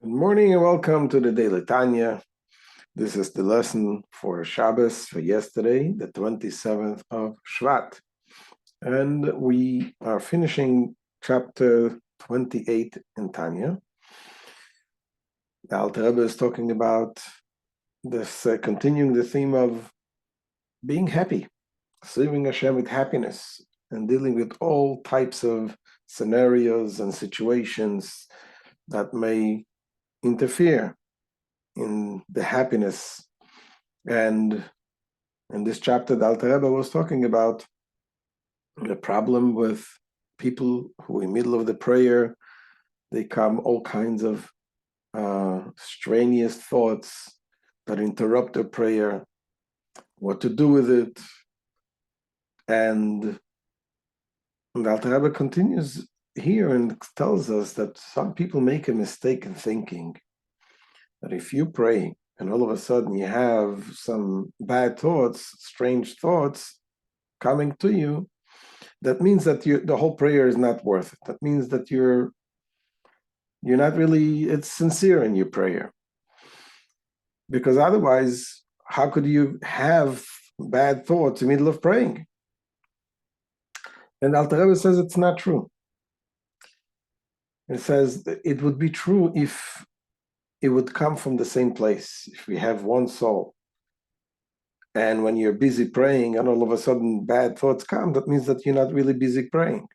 Good morning and welcome to the Daily Tanya. This is the lesson for Shabbos for yesterday, the 27th of Shevat. And we are finishing chapter 28 in Tanya. The Alter Rebbe is talking about this, continuing the theme of being happy, serving Hashem with happiness, and dealing with all types of scenarios and situations that may interfere in the happiness. And in this chapter, the Alter Rebbe was talking about the problem with people who in the middle of the prayer, they come all kinds of strenuous thoughts that interrupt their prayer, what to do with it. And the Alter Rebbe continues here and tells us that some people make a mistake in thinking that if you pray and all of a sudden you have some bad thoughts, strange thoughts coming to you, that means that the whole prayer is not worth it. That means that you're not really, it's sincere in your prayer. Because otherwise, how could you have bad thoughts in the middle of praying? And Alter Rebbe says it's not true. It says it would be true if it would come from the same place. If we have one soul, and when you're busy praying and all of a sudden bad thoughts come, that means that you're not really busy praying.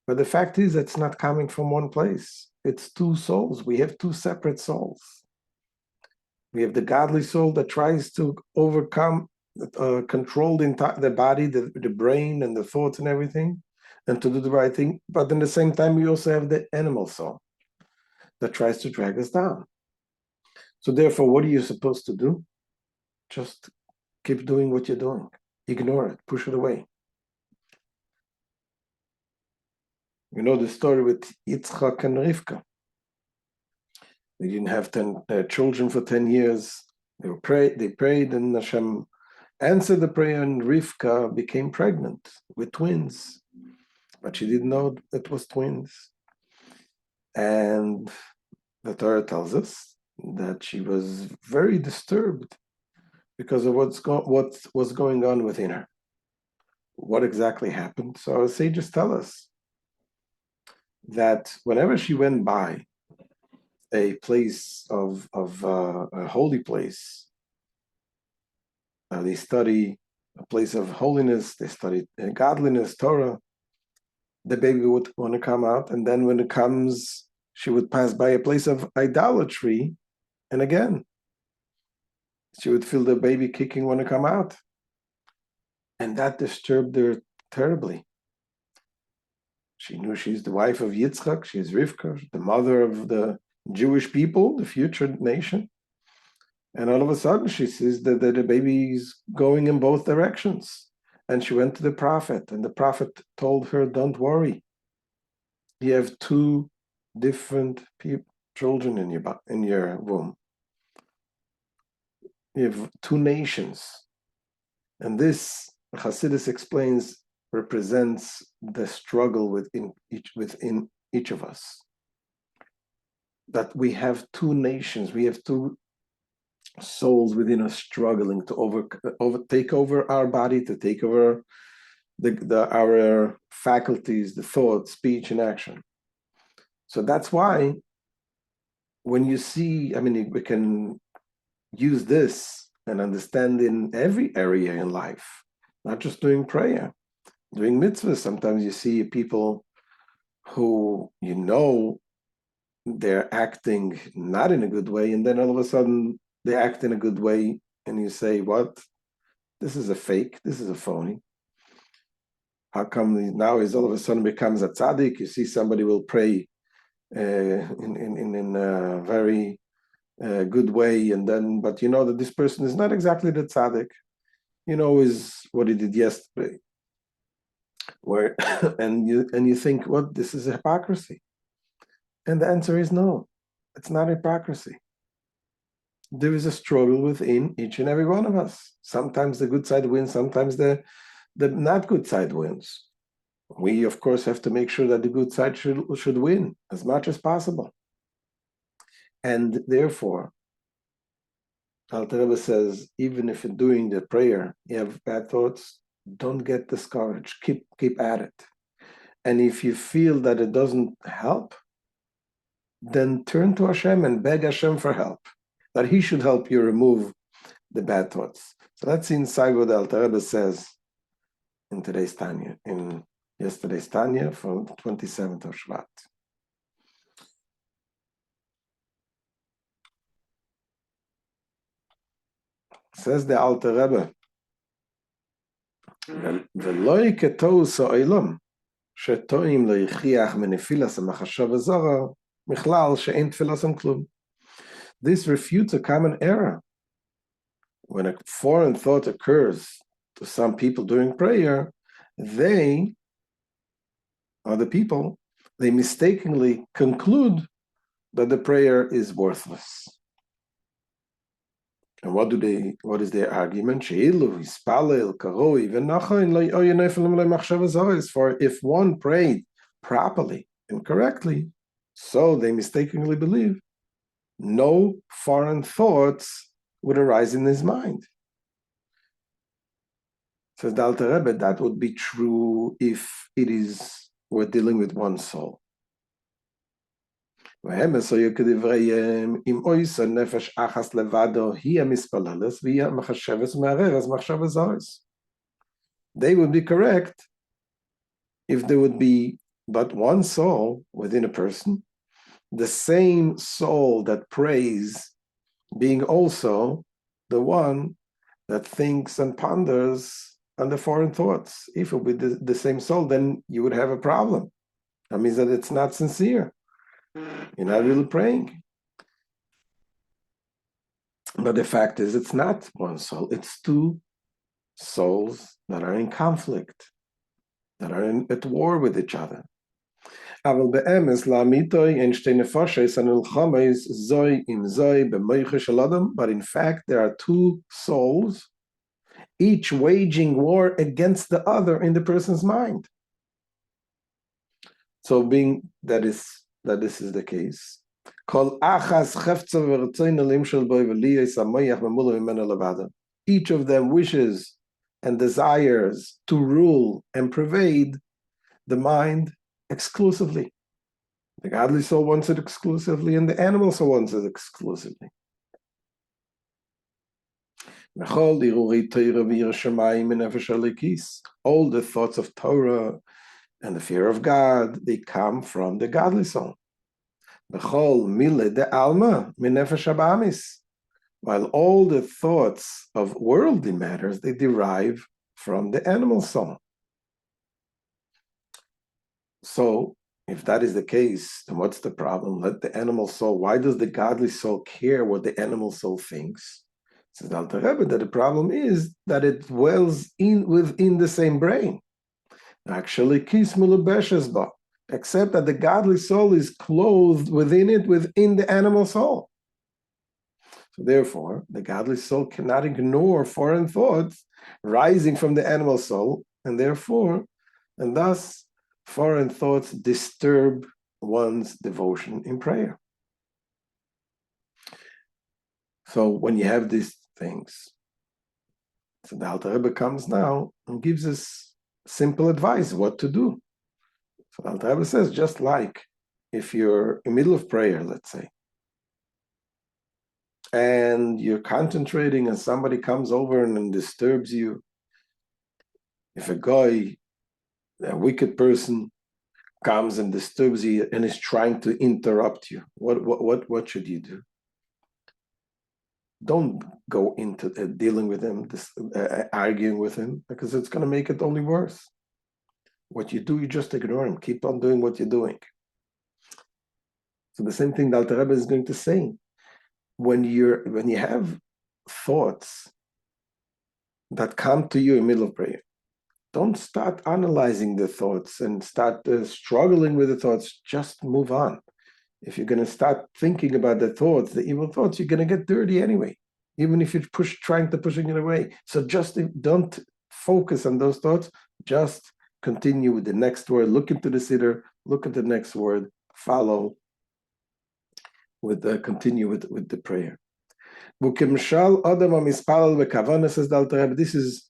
But the fact is it's not coming from one place. It's two souls. We have two separate souls. We have the godly soul that tries to overcome, control the body, the brain and the thoughts and everything, and to do the right thing. But at the same time, we also have the animal soul that tries to drag us down. So therefore, what are you supposed to do? Just keep doing what you're doing. Ignore it, push it away. You know the story with Yitzchak and Rivka. They didn't have 10 children for 10 years. They prayed, and Hashem answered the prayer, and Rivka became pregnant with twins. But she didn't know it was twins. And the Torah tells us that she was very disturbed because of what was going on within her. What exactly happened? So our sages tell us that whenever she went by a place of a holy place, they study a place of holiness, they study godliness, Torah, the baby would want to come out, and then when it comes, she would pass by a place of idolatry, and again, she would feel the baby kicking want to come out. And that disturbed her terribly. She knew she's the wife of Yitzchak, she's Rivka, the mother of the Jewish people, the future nation. And all of a sudden she sees that the baby is going in both directions. And she went to the prophet, and the prophet told her, don't worry. You have two different children in your womb. You have two nations. And this, Hasidus explains, represents the struggle within each of us. That we have two nations, we have two souls within us struggling to take over our body, to take over our faculties, the thought, speech, and action. So that's why when you see, we can use this and understand in every area in life, not just doing prayer, doing mitzvahs. Sometimes you see people who they're acting not in a good way, and then all of a sudden they act in a good way, and you say, what? This is a fake, this is a phony. How come now he's all of a sudden becomes a tzaddik? You see somebody will pray in a very good way, and then, but you know that this person is not exactly the tzaddik, is what he did yesterday. Where and you think, what, this is hypocrisy? And the answer is no, it's not hypocrisy. There is a struggle within each and every one of us. Sometimes the good side wins, sometimes the not good side wins. We, of course, have to make sure that the good side should win as much as possible. And therefore, Alter Rebbe says, even if you're doing the prayer, you have bad thoughts, don't get discouraged. Keep at it. And if you feel that it doesn't help, then turn to Hashem and beg Hashem for help, that He should help you remove the bad thoughts. So let's see inside what the Alter Rebbe says in today's Tanya, in yesterday's Tanya from the 27th of Shevat. Says the Alter Rebbe, "V'loi ketou sa'olam, shetoim lo yichiach menefilas ha'machashava zara, michlal she'en tfilasam klum." This refutes a common error. When a foreign thought occurs to some people during prayer, they, or the people, they mistakenly conclude that the prayer is worthless. And what is their argument? For if one prayed properly and correctly, so they mistakenly believe, no foreign thoughts would arise in his mind. Says the Alter Rebbe, that would be true if we're dealing with one soul. Those thoughts they would be correct if there would be but one soul within a person, the same soul that prays being also the one that thinks and ponders on the foreign thoughts. If it would be the same soul, then you would have a problem. That means that it's not sincere. You're not really praying. But the fact is, it's not one soul. It's two souls that are in conflict, that are at war with each other. But in fact, there are two souls, each waging war against the other in the person's mind. So being that this is the case, each of them wishes and desires to rule and pervade the mind exclusively. The godly soul wants it exclusively, and the animal soul wants it exclusively. All the thoughts of Torah and the fear of God, they come from the godly soul. While all the thoughts of worldly matters, they derive from the animal soul. So, if that is the case, then what's the problem? Let the animal soul, why does the godly soul care what the animal soul thinks? Says Alter Rebbe that the problem is that it dwells within the same brain. Actually, except that the godly soul is clothed within the animal soul. So therefore, the godly soul cannot ignore foreign thoughts rising from the animal soul, and thus, foreign thoughts disturb one's devotion in prayer. So when you have these things, so the Alter Rebbe comes now and gives us simple advice what to do. So the Alter Rebbe says, just like if you're in the middle of prayer, let's say, and you're concentrating and somebody comes over and disturbs you, if a wicked person comes and disturbs you and is trying to interrupt you, what should you do? Don't go into dealing with him, arguing with him, because it's going to make it only worse. What you do, you just ignore him. Keep on doing what you're doing. So the same thing the Alter Rebbe is going to say. When you have thoughts that come to you in the middle of prayer, don't start analyzing the thoughts and start struggling with the thoughts. Just move on. If you're going to start thinking about the thoughts, the evil thoughts, you're going to get dirty anyway, even if you're trying to pushing it away. So just don't focus on those thoughts. Just continue with the next word. Look into the siddur, look at the next word, follow continue with the prayer. This is,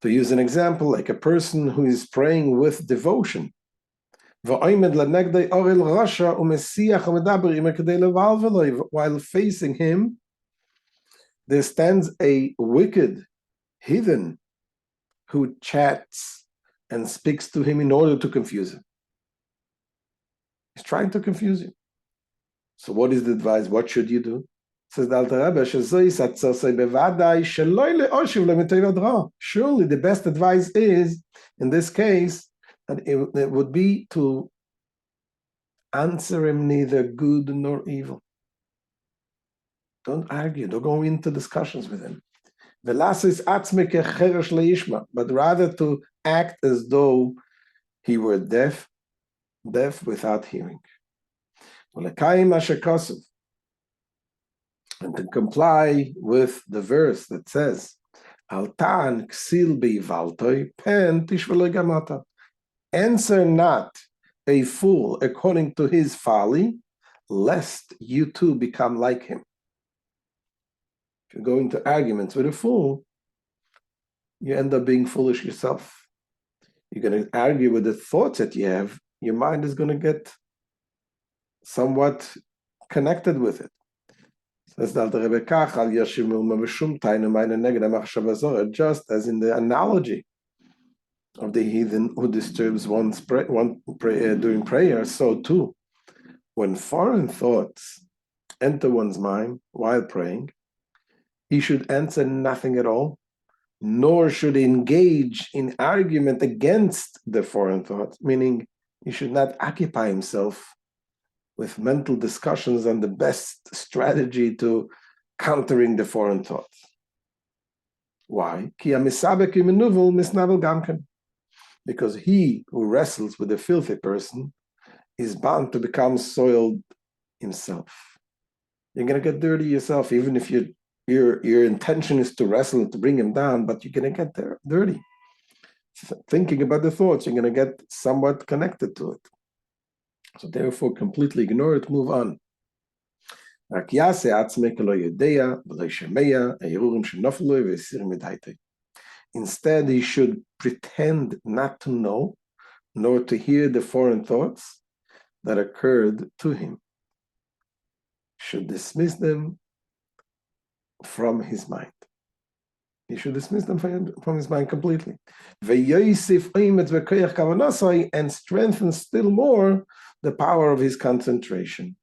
to use an example, like a person who is praying with devotion. While facing him, there stands a wicked heathen who chats and speaks to him in order to confuse him. He's trying to confuse you. So what is the advice? What should you do? Says the Alter Rebbe, surely the best advice is, in this case, that it would be to answer him neither good nor evil. Don't argue, don't go into discussions with him. But rather to act as though he were deaf without hearing. And to comply with the verse that says, answer not a fool according to his folly, lest you too become like him. If you go into arguments with a fool, you end up being foolish yourself. You're going to argue with the thoughts that you have, your mind is going to get somewhat connected with it. Just as in the analogy of the heathen who disturbs one's during prayer, so too, when foreign thoughts enter one's mind while praying, he should answer nothing at all, nor should he engage in argument against the foreign thoughts, meaning he should not occupy himself with mental discussions on the best strategy to countering the foreign thoughts. Why? Because he who wrestles with a filthy person is bound to become soiled himself. You're going to get dirty yourself, even if your intention is to wrestle, to bring him down, but you're going to get dirty. Thinking about the thoughts, you're going to get somewhat connected to it. So therefore, completely ignore it, move on. Instead, he should pretend not to know, nor to hear the foreign thoughts that occurred to him. Should dismiss them from his mind. He should dismiss them from his mind completely. And strengthen still more the power of his concentration.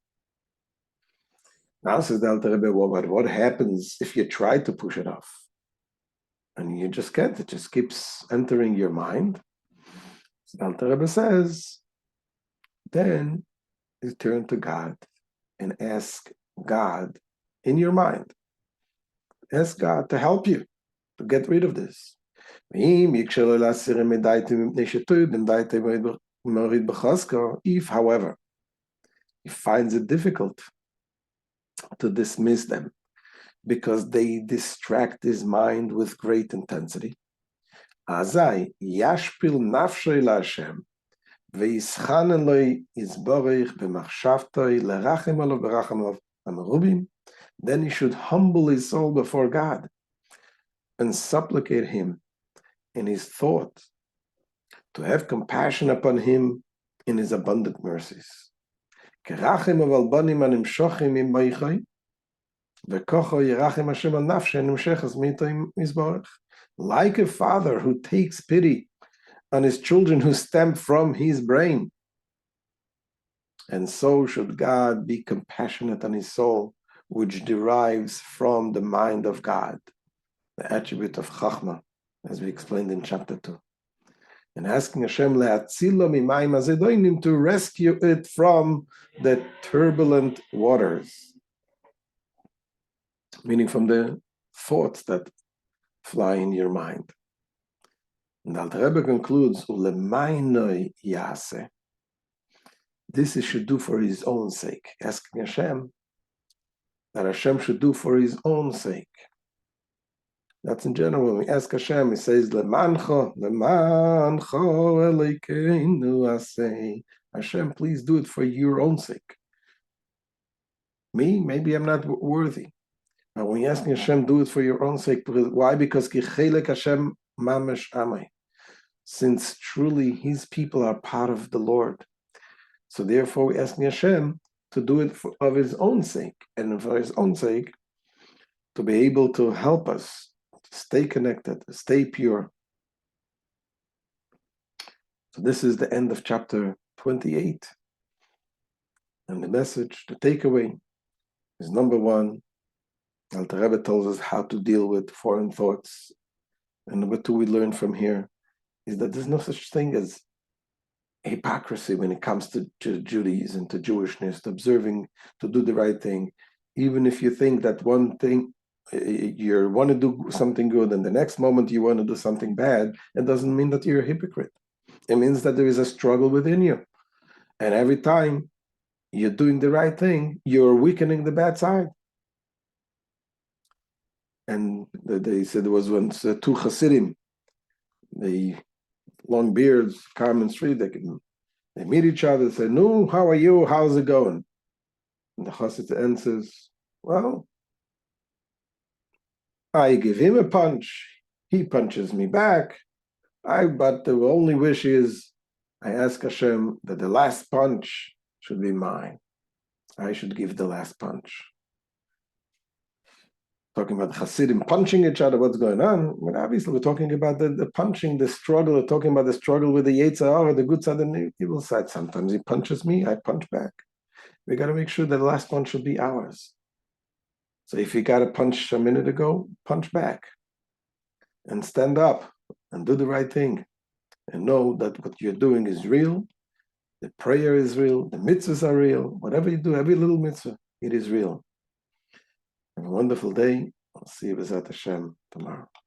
Now says the Alter Rebbe, what happens if you try to push it off? And you just can't, it just keeps entering your mind. So the Alter Rebbe says, then you turn to God and ask God in your mind. Ask God to help you to get rid of this. If, however, he finds it difficult to dismiss them because they distract his mind with great intensity, azai yashpil nafshay laHashem ve'yischanen lo yizborich b'machshavtoi lerachem alav berachem amarubim. Then he should humble his soul before God and supplicate him in his thought to have compassion upon him in his abundant mercies. Like a father who takes pity on his children who stem from his brain. And so should God be compassionate on his soul, which derives from the mind of God, the attribute of Chachma, as we explained in chapter 2. And asking Hashem to rescue it from the turbulent waters, meaning from the thoughts that fly in your mind. And the Alter Rebbe concludes, this he should do for his own sake, asking Hashem that Hashem should do for his own sake. That's in general. When we ask Hashem, he says, Lemancho Elokeinu aseh. Hashem, please do it for your own sake. Me, maybe I'm not worthy. But when you're asking Hashem, do it for your own sake. Why? Because ki chelek Hashem mamash amai. Since truly His people are part of the Lord. So therefore we're asking Hashem to do it of His own sake. And for His own sake, to be able to help us to stay connected, to stay pure. So this is the end of chapter 28. And the message, the takeaway, is number one, Alter Rebbe tells us how to deal with foreign thoughts. And number two, we learn from here, is that there's no such thing as hypocrisy when it comes to Judaism, to Jewishness, to observing, to do the right thing. Even if you think that one thing, you want to do something good and the next moment you want to do something bad, it doesn't mean that you're a hypocrite. It means that there is a struggle within you. And every time you're doing the right thing, you're weakening the bad side. And they said there was once two Hasidim, the long beards, common street, they meet each other, say, "No, how are you? How's it going?" And the Hasid answers, "Well, I give him a punch, he punches me back. But the only wish is, I ask Hashem that the last punch should be mine. I should give the last punch." Talking about Hasidim punching each other, what's going on? Well, obviously, we're talking about the punching, the struggle. We're talking about the struggle with the Yetzer Hara, the good side and the evil side. Sometimes he punches me, I punch back. We got to make sure that the last punch should be ours. So if you got a punch a minute ago, punch back. And stand up and do the right thing. And know that what you're doing is real. The prayer is real. The mitzvahs are real. Whatever you do, every little mitzvah, it is real. Have a wonderful day. I'll see you B'ezrat Hashem tomorrow.